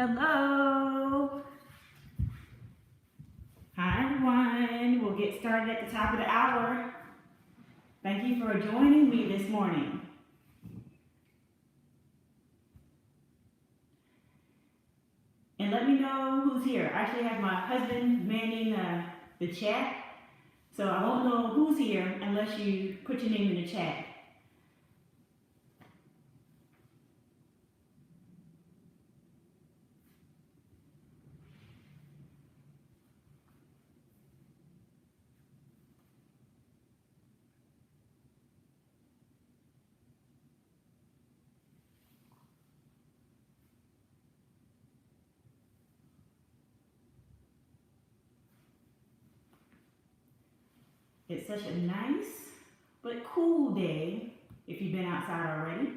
Hello. Hi everyone. We'll get started at the top of the hour. Thank you for joining me this morning. And let me know who's here. I actually have my husband manning the chat, so I won't know who's here unless you put your name in the chat. It's such a nice but cool day if you've been outside already.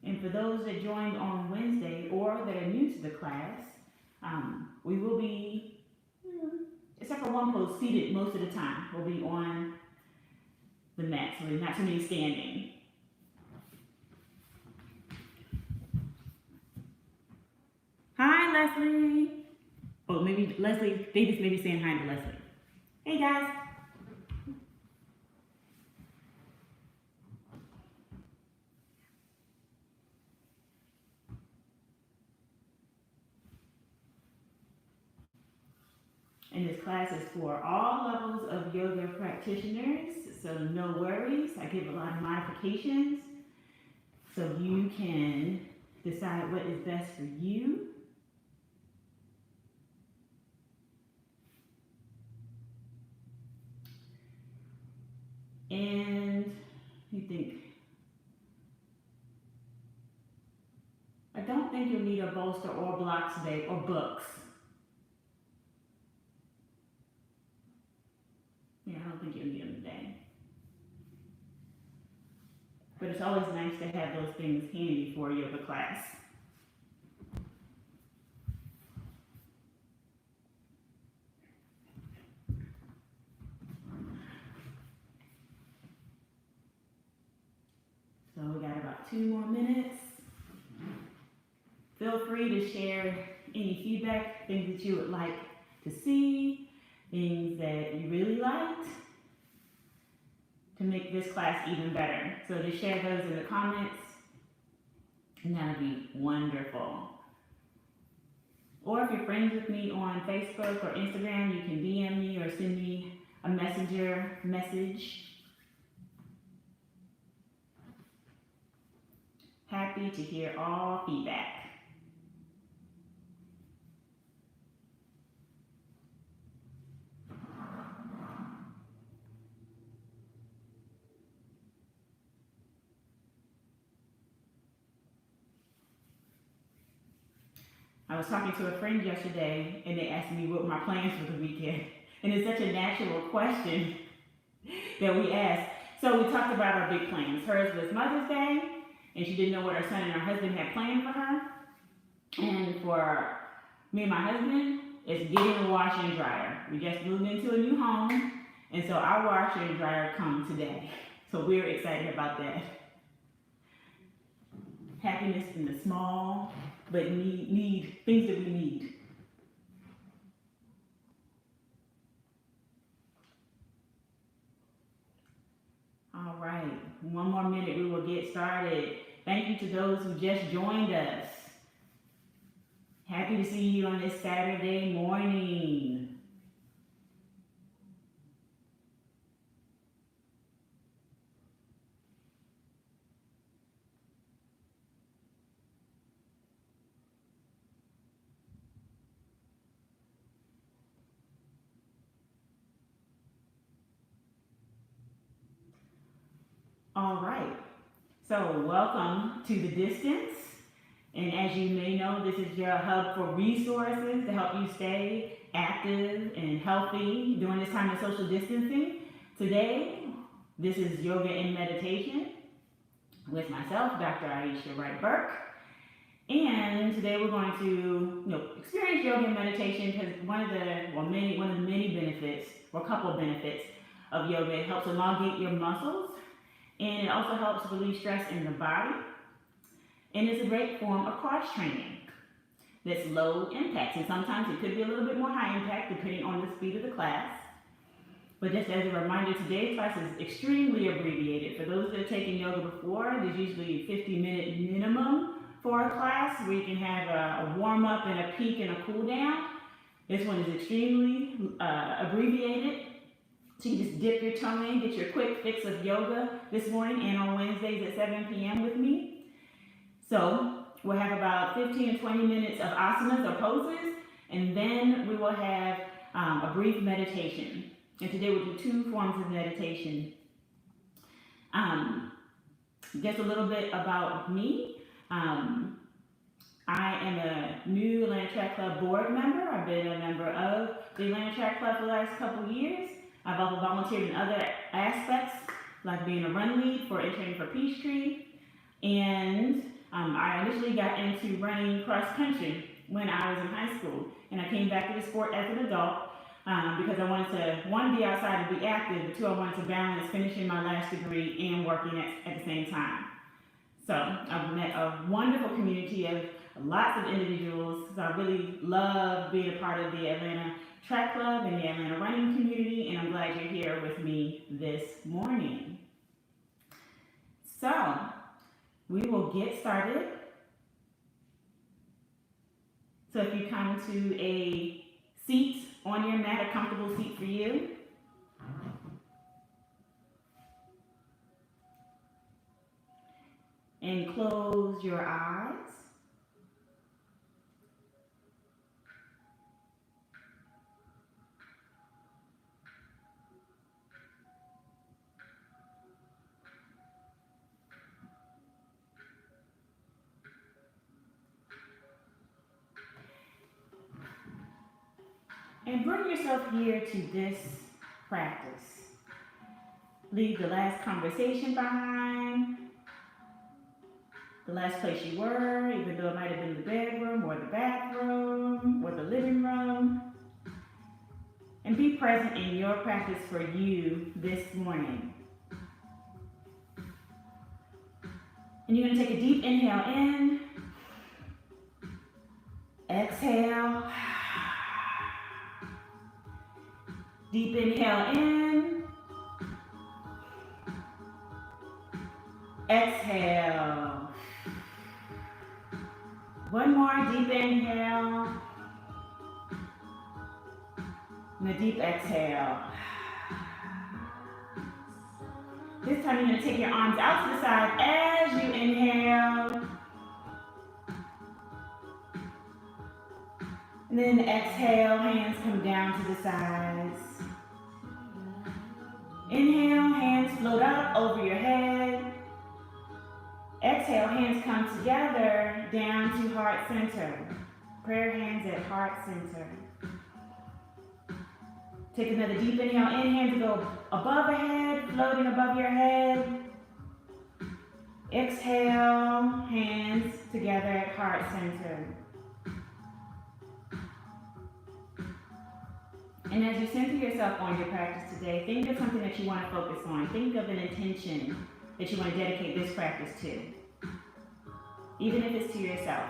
And for those that joined on Wednesday or that are new to the class, we will be, except for one post, seated most of the time. We'll be on the mat, so there's not too many standing. Hi, Leslie. Oh, maybe Leslie, Davis may be saying hi to Leslie. Hey, guys. And this class is for all levels of yoga practitioners, so no worries. I give a lot of modifications so you can decide what is best for you. And you think, I don't think you'll need a bolster or blocks today or books. Yeah, I don't think you'll need them today. But it's always nice to have those things handy for yoga class. So we got about 2 more minutes. Feel free to share any feedback, things that you would like to see, things that you really liked to make this class even better. So just share those in the comments, and that would be wonderful. Or if you're friends with me on Facebook or Instagram, you can DM me or send me a messenger message. Happy to hear all feedback. I was talking to a friend yesterday and they asked me what my plans for the weekend. And it's such a natural question that we ask. So we talked about our big plans. Hers was Mother's Day, and she didn't know what her son and her husband had planned for her. And for me and my husband, it's getting a washer and dryer. We just moved into a new home, and so our washer and dryer come today. So we're excited about that. Happiness in the small, but need things that we need. All right, 1 more minute, we will get started. Thank you to those who just joined us. Happy to see you on this Saturday morning. All right, so welcome to the distance. And as you may know, this is your hub for resources to help you stay active and healthy during this time of social distancing. Today, this is yoga and meditation. with myself, Dr. Aisha Wright-Burke. And today we're going to, experience yoga and meditation, because one of the many benefits, or a couple of benefits of yoga, it helps elongate your muscles, and it also helps relieve stress in the body. And it's a great form of cross training that's low impact, and sometimes it could be a little bit more high impact depending on the speed of the class. But just as a reminder, today's class is extremely abbreviated. For those that have taken yoga before, there's usually a 50-minute minimum for a class where you can have a warm-up and a peak and a cool-down. This one is extremely abbreviated. So you just dip your toe in, get your quick fix of yoga this morning and on Wednesdays at 7 p.m. with me. So we'll have about 15 to 20 minutes of asanas or poses, and then we will have a brief meditation. And today we'll do two forms of meditation. Just a little bit about me. I am a new Atlanta Track Club board member. I've been a member of the Atlanta Track Club for the last couple of years. I've also volunteered in other aspects, like being a run lead for Entering for Peachtree. And I initially got into running cross country when I was in high school. And I came back to the sport as an adult because I wanted to, one, be outside and be active, but two, I wanted to balance finishing my last degree and working at the same time. So I've met a wonderful community of lots of individuals. So I really love being a part of the Atlanta Track Club and the Atlanta running community, and I'm glad you're here with me this morning. So we will get started. So if you come to a seat on your mat, a comfortable seat for you. And close your eyes. And bring yourself here to this practice. Leave the last conversation behind, the last place you were, even though it might have been the bedroom or the bathroom or the living room. And be present in your practice for you this morning. And you're going to take a deep inhale in, exhale. Deep inhale in, exhale. One more deep inhale, and a deep exhale. This time you're going to take your arms out to the side as you inhale. And then exhale, hands come down to the sides. Inhale, hands float up over your head. Exhale, hands come together down to heart center. Prayer hands at heart center. Take another deep inhale in, hands go above the head, floating above your head. Exhale, hands together at heart center. And as you center yourself on your practice today, think of something that you want to focus on. Think of an intention that you want to dedicate this practice to, even if it's to yourself.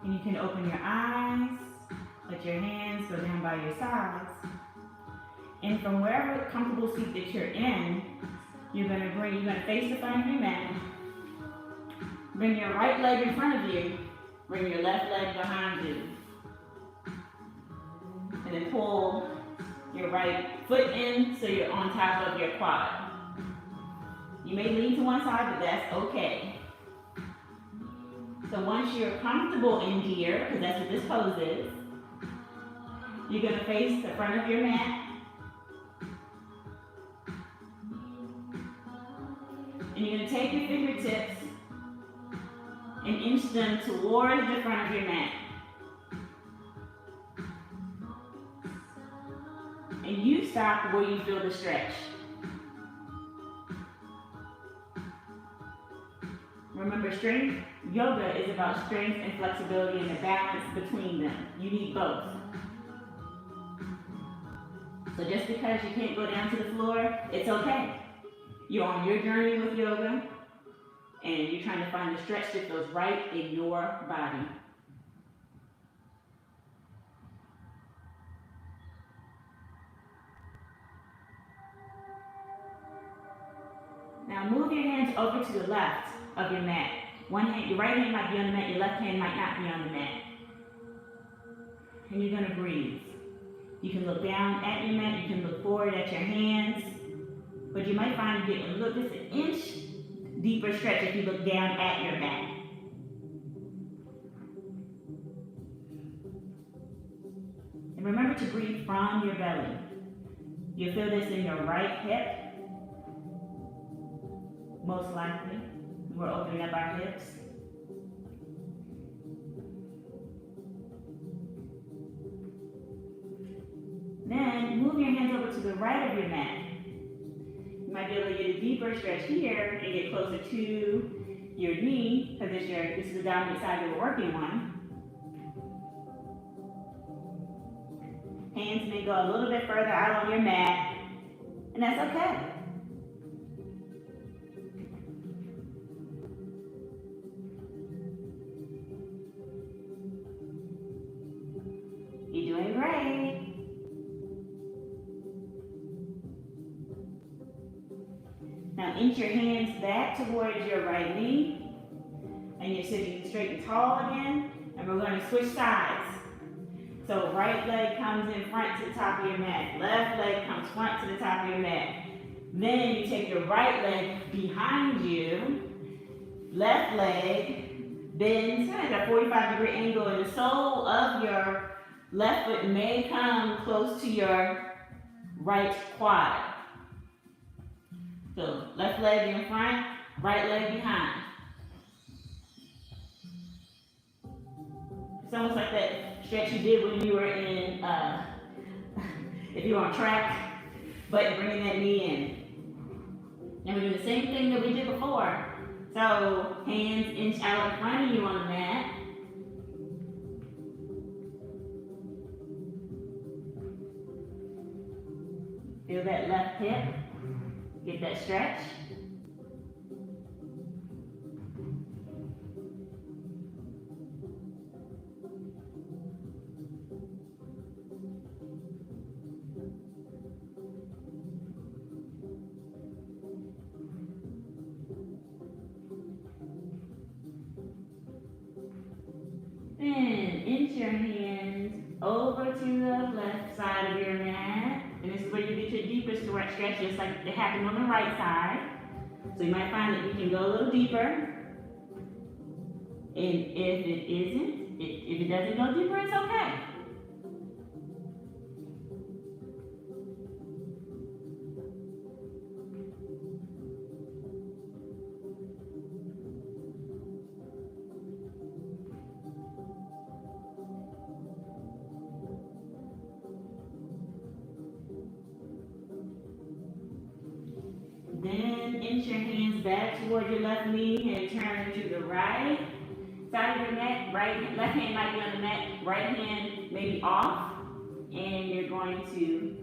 And you can open your eyes, let your hands go down by your sides, and from wherever comfortable seat that you're in, you're going to face the front of your mat. Bring your right leg in front of you. Bring your left leg behind you. And then pull your right foot in so you're on top of your quad. You may lean to one side, but that's okay. So once you're comfortable in here, because that's what this pose is, you're going to face the front of your mat. And you're going to take your fingertips and inch them towards the front of your mat. and you stop where you feel the stretch. Remember, strength yoga is about strength and flexibility and the balance between them. You need both. So just because you can't go down to the floor, it's okay. You're on your journey with yoga, and you're trying to find the stretch that feels right in your body. Now move your hands over to the left of your mat. One hand, your right hand might be on the mat, your left hand might not be on the mat. And you're going to breathe. You can look down at your mat, you can look forward at your hands, but you might find you get a little, just an inch deeper stretch if you look down at your mat. And remember to breathe from your belly. You'll feel this in your right hip. Most likely, we're opening up our hips. Then move your hands over to the right of your mat. You might be able to get a deeper stretch here and get closer to your knee, because this is the dominant side that we're working on. Hands may go a little bit further out on your mat, and that's okay. You're doing great. Now inch your hands back towards your right knee, and you're sitting straight and tall again, and we're going to switch sides. So right leg comes in front to the top of your mat, left leg comes front to the top of your mat. Then you take your right leg behind you, left leg bends at a 45-degree angle, and the sole of your left foot may come close to your right quad. So left leg in front, right leg behind. It's almost like that stretch you did when you were in, if you were on track, but bringing that knee in. And we do the same thing that we did before. So hands inch out in front of you on the mat. Feel that left hip, get that stretch. Then inch your hands over to the left side of your mat. And this is where you get your deepest stretch, just like it happened on the right side. So you might find that you can go a little deeper. And if it isn't, if it doesn't go deeper, it's okay. Then inch your hands back toward your left knee and turn to the right side of your mat. Left hand might be on the mat, right hand may be off. And you're going to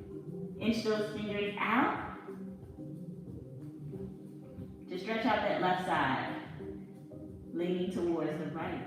inch those fingers out to stretch out that left side, leaning towards the right.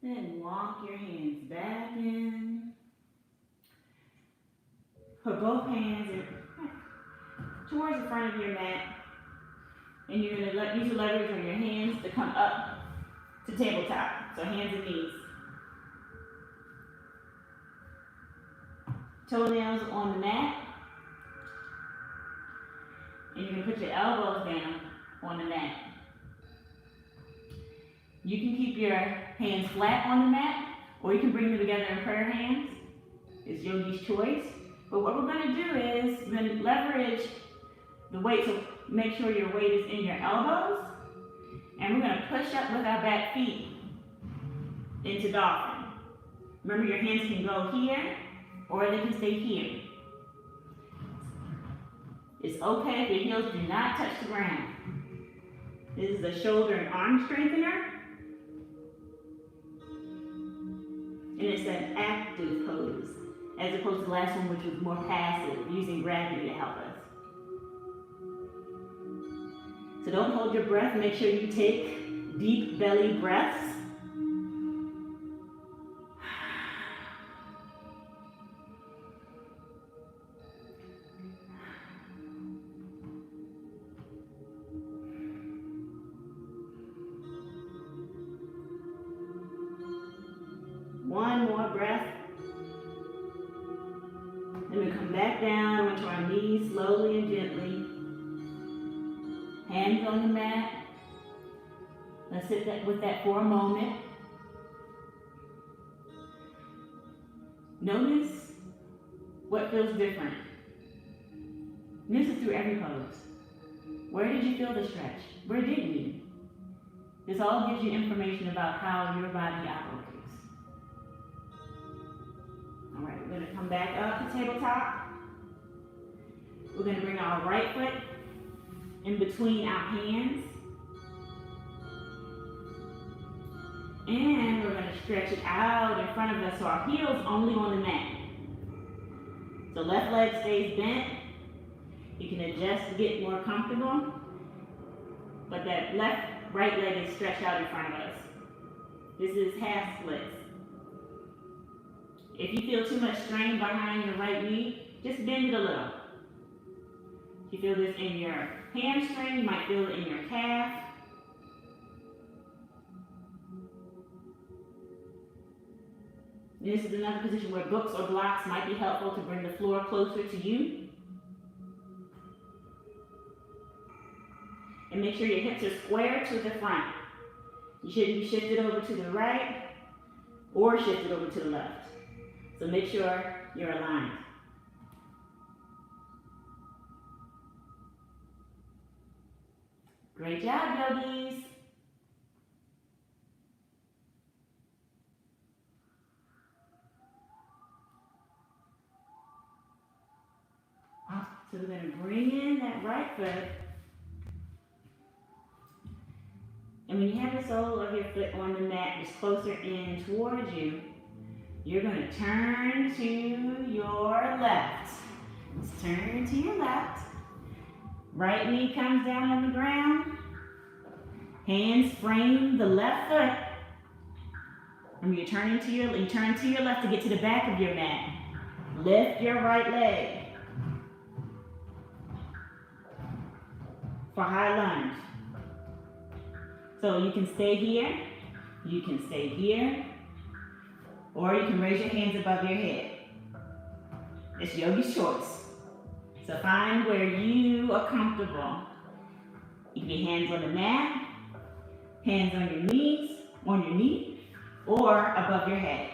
Then walk your hands back in. Put both hands towards the front of your mat. And you're going to use the leverage on your hands to come up to tabletop. So hands and knees. Toenails on the mat. And you're going to put your elbows down on the mat. You can keep your hands flat on the mat, or you can bring them together in prayer hands. It's yogi's choice. But what we're going to do is we're going to leverage the weight, so make sure your weight is in your elbows. And we're going to push up with our back feet into Dolphin. Remember, your hands can go here, or they can stay here. It's okay if your heels do not touch the ground. This is a shoulder and arm strengthener. And it's an active pose, as opposed to the last one, which was more passive, using gravity to help us. So don't hold your breath. Make sure you take deep belly breaths. One more breath. Then we come back down onto our knees slowly and gently. Hands on the mat. Let's sit with that for a moment. Notice what feels different. And this is through every pose. Where did you feel the stretch? Where didn't you? This all gives you information about how your body operates. All right, we're going to come back up to tabletop. We're going to bring our right foot in between our hands. And we're going to stretch it out in front of us so our heel's only on the mat. So left leg stays bent. You can adjust to get more comfortable. But that right leg is stretched out in front of us. This is half splits. If you feel too much strain behind your right knee, just bend it a little. If you feel this in your hamstring, you might feel it in your calf. This is another position where books or blocks might be helpful to bring the floor closer to you. And make sure your hips are square to the front. You shouldn't be shifted over to the right or shifted over to the left. So make sure you're aligned. Great job, yogis. So we're going to bring in that right foot. And when you have the sole of your foot on the mat just closer in towards you, you're going to turn to your left. Just turn to your left. Right knee comes down on the ground. Hands frame the left foot. Remember, you turn to your left to get to the back of your mat. Lift your right leg for high lunge. So you can stay here, you can stay here, or you can raise your hands above your head. It's yogi's choice. So find where you are comfortable. You can be hands on the mat, hands on your knees, or above your head.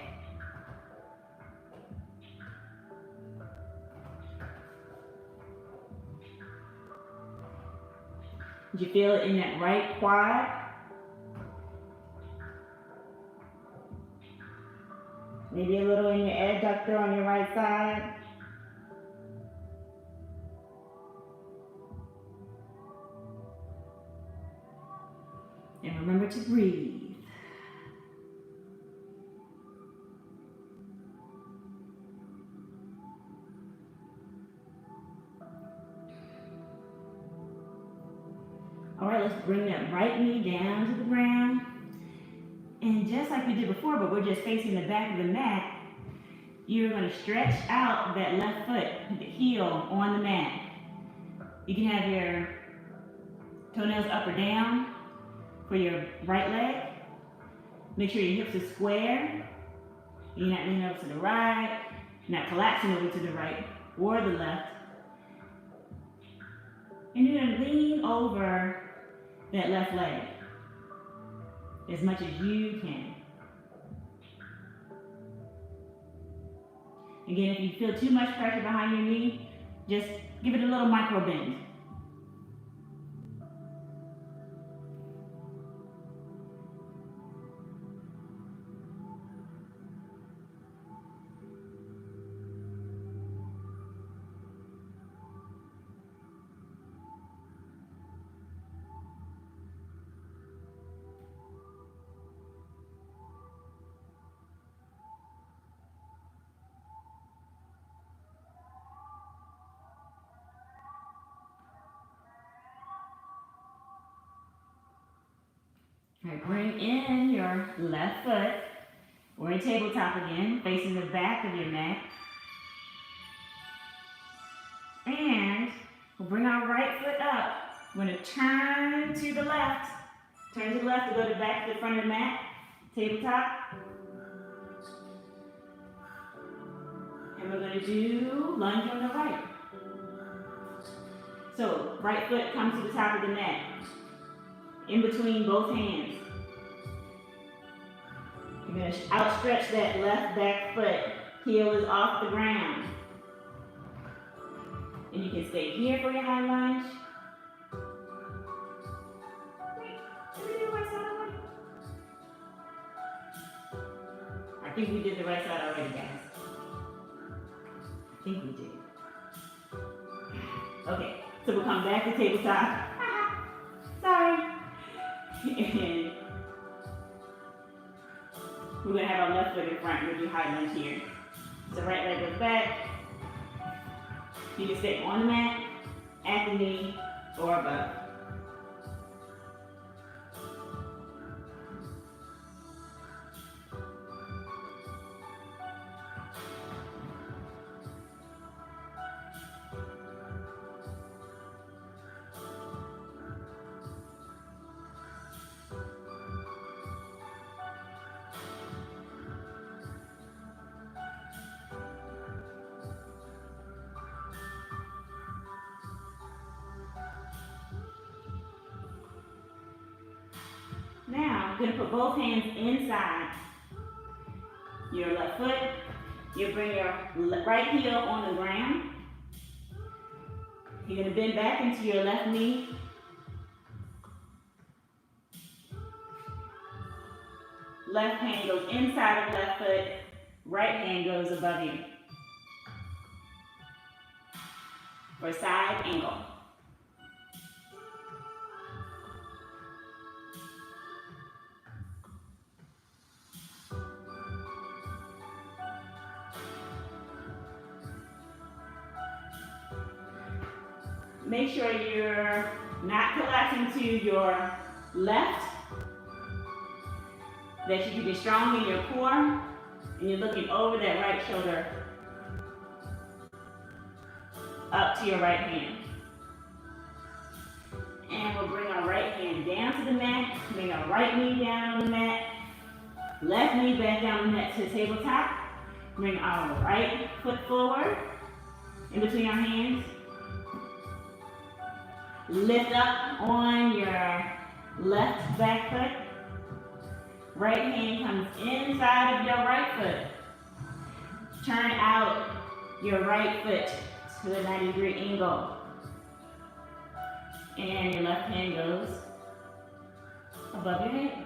Did you feel it in that right quad? Maybe a little in your adductor on your right side. And remember to breathe. All right, let's bring that right knee down to the ground. And just like we did before, but we're just facing the back of the mat, you're going to stretch out that left foot, the heel on the mat. You can have your toenails up or down for your right leg. Make sure your hips are square. You're not leaning over to the right, you're not collapsing over to the right or the left. And you're going to lean over that left leg. as much as you can. Again, if you feel too much pressure behind your knee, just give it a little micro bend. All right, bring in your left foot. We're in tabletop again, facing the back of your mat. And we'll bring our right foot up. We're going to turn to the left. Turn to the left to go to back to the front of the mat. Tabletop. And we're going to do lunge on the right. So, right foot comes to the top of the mat. In between both hands. You're going to outstretch that left back foot. Heel is off the ground. And you can stay here for your high lunge. Wait, did we do the right side already? I think we did the right side already, guys. I think we did. Okay, so we'll come back to tabletop. Sorry. And we're going to have our left foot in front. We'll do high lunge here. So right leg goes back. You can stay on the mat, at the knee, or above. Now, I'm going to put both hands inside your left foot. You bring your right heel on the ground. You're going to bend back into your left knee. Left hand goes inside of left foot. Right hand goes above you. For side angle. Make sure you're not collapsing to your left, that you can be strong in your core, and you're looking over that right shoulder up to your right hand. And we'll bring our right hand down to the mat, bring our right knee down on the mat, left knee back down on the mat to the tabletop, bring our right foot forward in between our hands. Lift up on your left back foot. Right hand comes inside of your right foot. Turn out your right foot to a 90-degree angle. And your left hand goes above your head.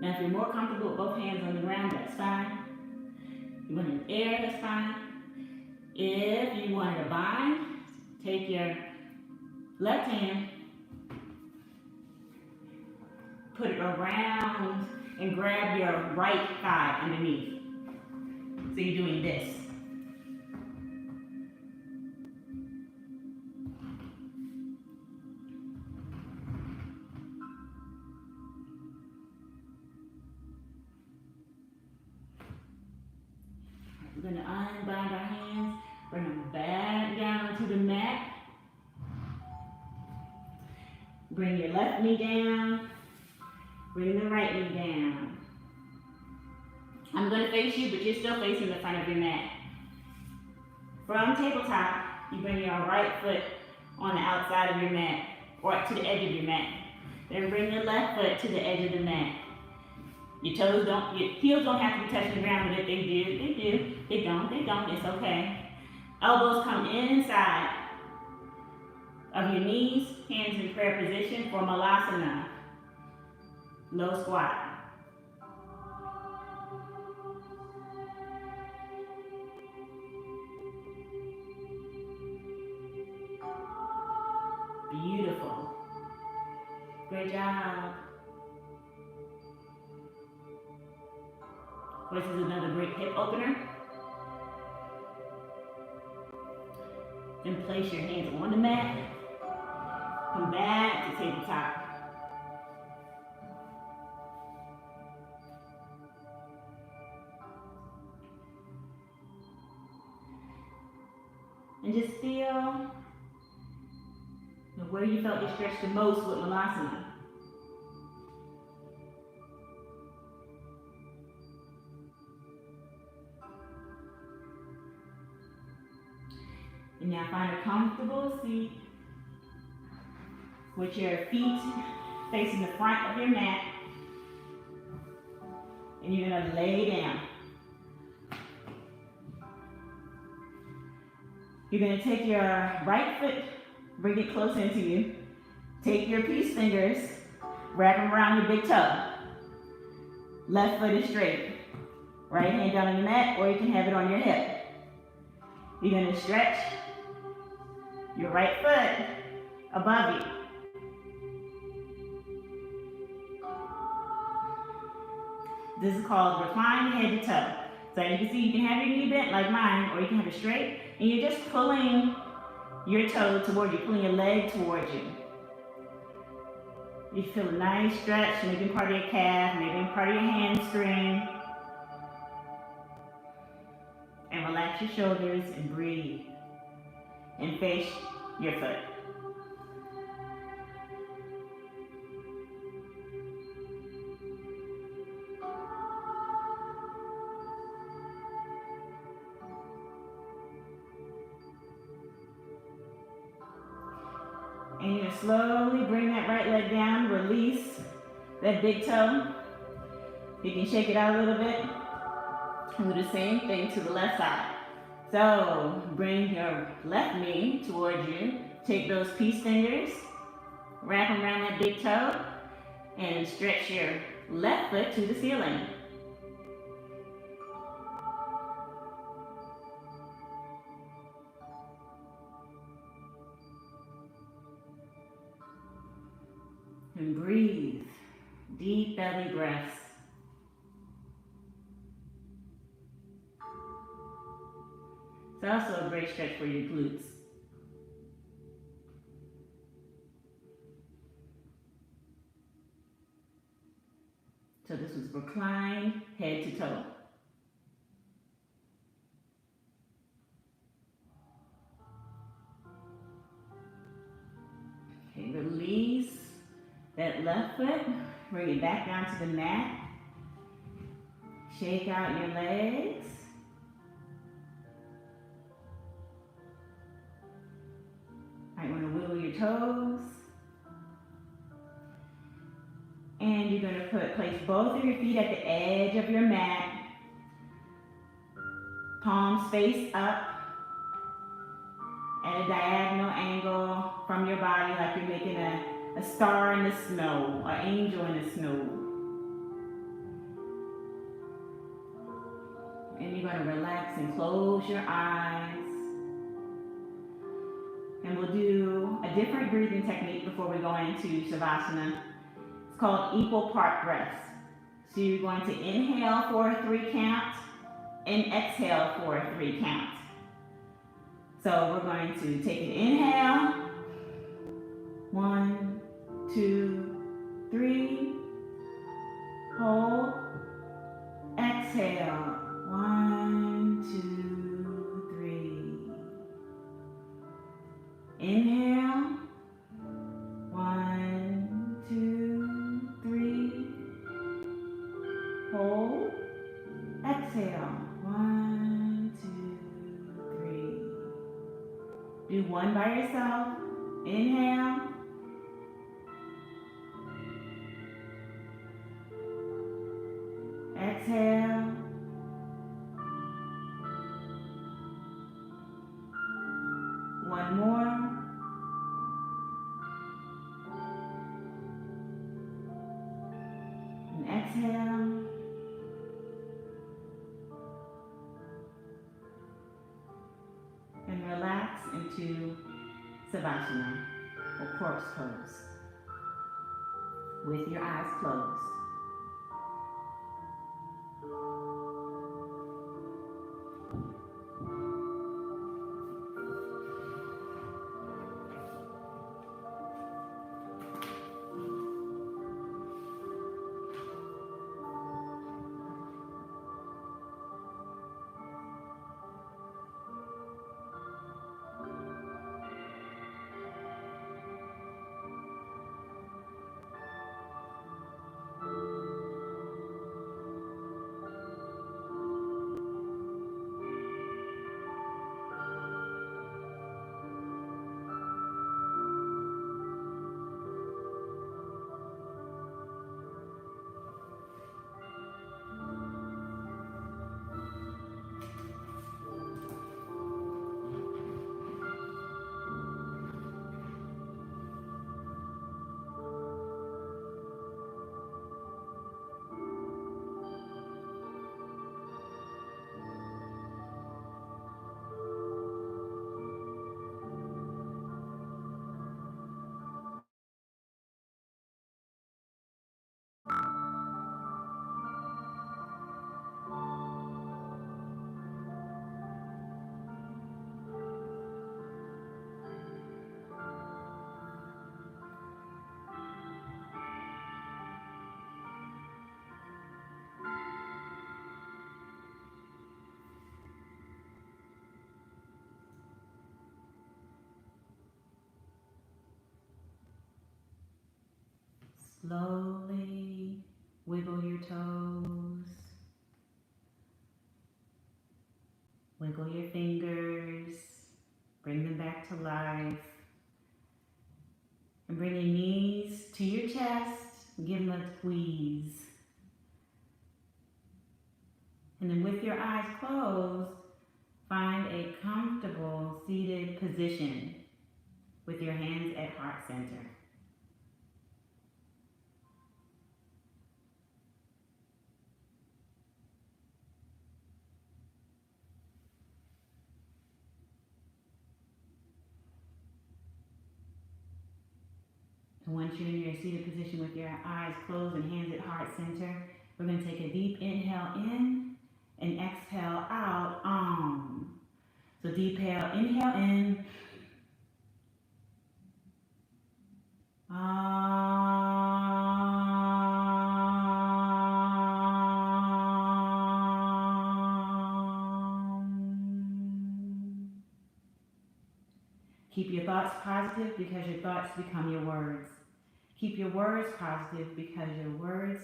Now, if you're more comfortable with both hands on the ground, that's fine. You want in the air, that's fine. If you want to bind, take your left hand, put it around, and grab your right thigh underneath. So you're doing this. We're going to unbind our hands, bring them back down to the mat. Bring your left knee down, bring the right knee down. I'm going to face you, but you're still facing the front of your mat. From tabletop, you bring your right foot on the outside of your mat, or to the edge of your mat. Then bring your left foot to the edge of the mat. Your heels don't have to be touching the ground, but if they do, they do. They don't, it's okay. Elbows come inside of your knees, hands in prayer position for Malasana, low squat. Beautiful. Great job. This is another great hip opener. Then place your hands on the mat. Come back to tabletop. And just feel where you felt you stretched the most with Malasana. And now find a comfortable seat with your feet facing the front of your mat. And you're going to lay down. You're going to take your right foot, bring it close into you. Take your peace fingers, wrap them around your big toe. Left foot is straight. Right hand down on your mat, or you can have it on your hip. You're going to stretch your right foot above you. This is called reclined head-to-toe. So you can see you can have your knee bent like mine, or you can have it straight, and you're just pulling your toe toward you, pulling your leg towards you. You feel a nice stretch, maybe part of your calf, maybe part of your hamstring. And relax your shoulders and breathe. And face your foot. And you're going to slowly bring that right leg down, release that big toe. You can shake it out a little bit. And do the same thing to the left side. So bring your left knee towards you. Take those peace fingers, wrap them around that big toe, and stretch your left foot to the ceiling. And breathe. Deep belly breaths. It's also a great stretch for your glutes. So this was reclined head to toe. Okay, release that left foot, bring it back down to the mat. Shake out your legs. I want to wiggle your toes. And you're going to place both of your feet at the edge of your mat. Palms face up at a diagonal angle from your body, like you're making a star in the snow, an angel in the snow. And you're going to relax and close your eyes. And we'll do a different breathing technique before we go into Savasana. It's called equal part breaths. So you're going to inhale for a 3 count and exhale for a 3 count. So we're going to take an inhale. 1, 2, 3. Hold. Exhale. 1, 2, 3. Inhale. 1, 2, 3. Hold. do one by yourself. Inhale. Exhale. One more. And exhale. And relax into Savasana, or corpse pose, with your eyes closed. Slowly wiggle your toes, wiggle your fingers, bring them back to life, and bring your knees to your chest, give them a squeeze. And then with your eyes closed, find a comfortable seated position with your hands at heart center. And once you're in your seated position with your eyes closed and hands at heart center, we're going to take a deep inhale in and exhale out. So deep inhale in. Keep your thoughts positive because your thoughts become your words. Keep your words positive because your words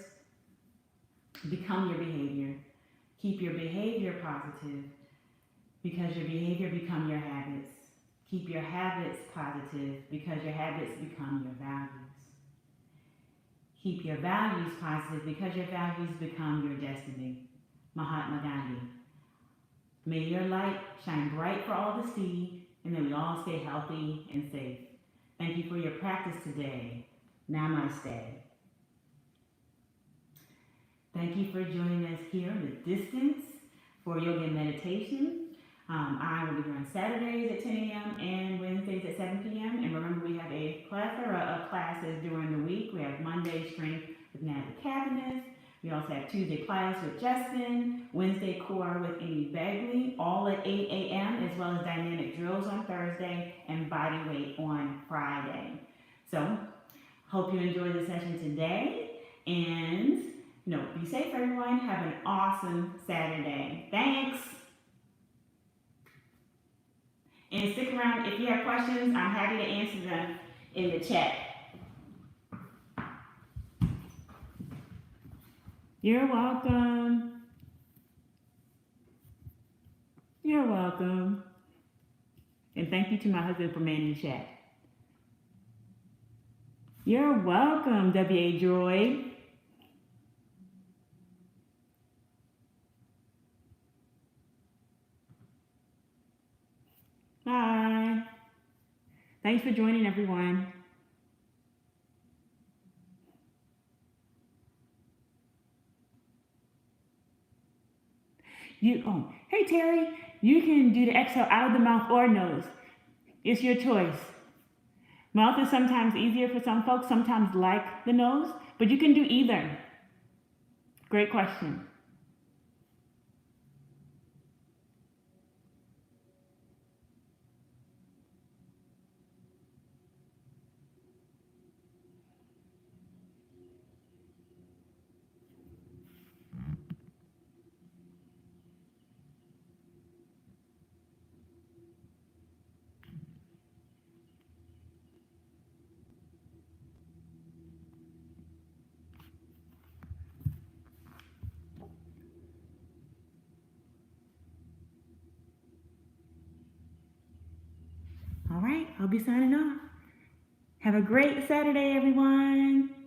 become your behavior. Keep your behavior positive because your behavior become your habits. Keep your habits positive because your habits become your values. Keep your values positive because your values become your destiny. Mahatma Gandhi. May your light shine bright for all to see, and may we all stay healthy and safe. Thank you for your practice today. Namaste. Thank you for joining us here in the distance for yoga and meditation. I will be here on Saturdays at 10 a.m. and Wednesdays at 7 p.m. And remember, we have a plethora of classes during the week. We have Monday Strength with Natalie Cabanis. We also have Tuesday Pilates with Justin, Wednesday Core with Amy Begley, all at 8 a.m., as well as dynamic drills on Thursday and body weight on Friday. So, hope you enjoyed the session today, and be safe, everyone. Have an awesome Saturday. Thanks. And stick around if you have questions. I'm happy to answer them in the chat. You're welcome. You're welcome. And thank you to my husband for manning the chat. You're welcome, W.A. Droid. Bye. Thanks for joining, everyone. Hey Terry, you can do the exhale out of the mouth or nose. It's your choice. Mouth is sometimes easier for some folks, sometimes like the nose, but you can do either. Great question. All right, I'll be signing off. Have a great Saturday, everyone.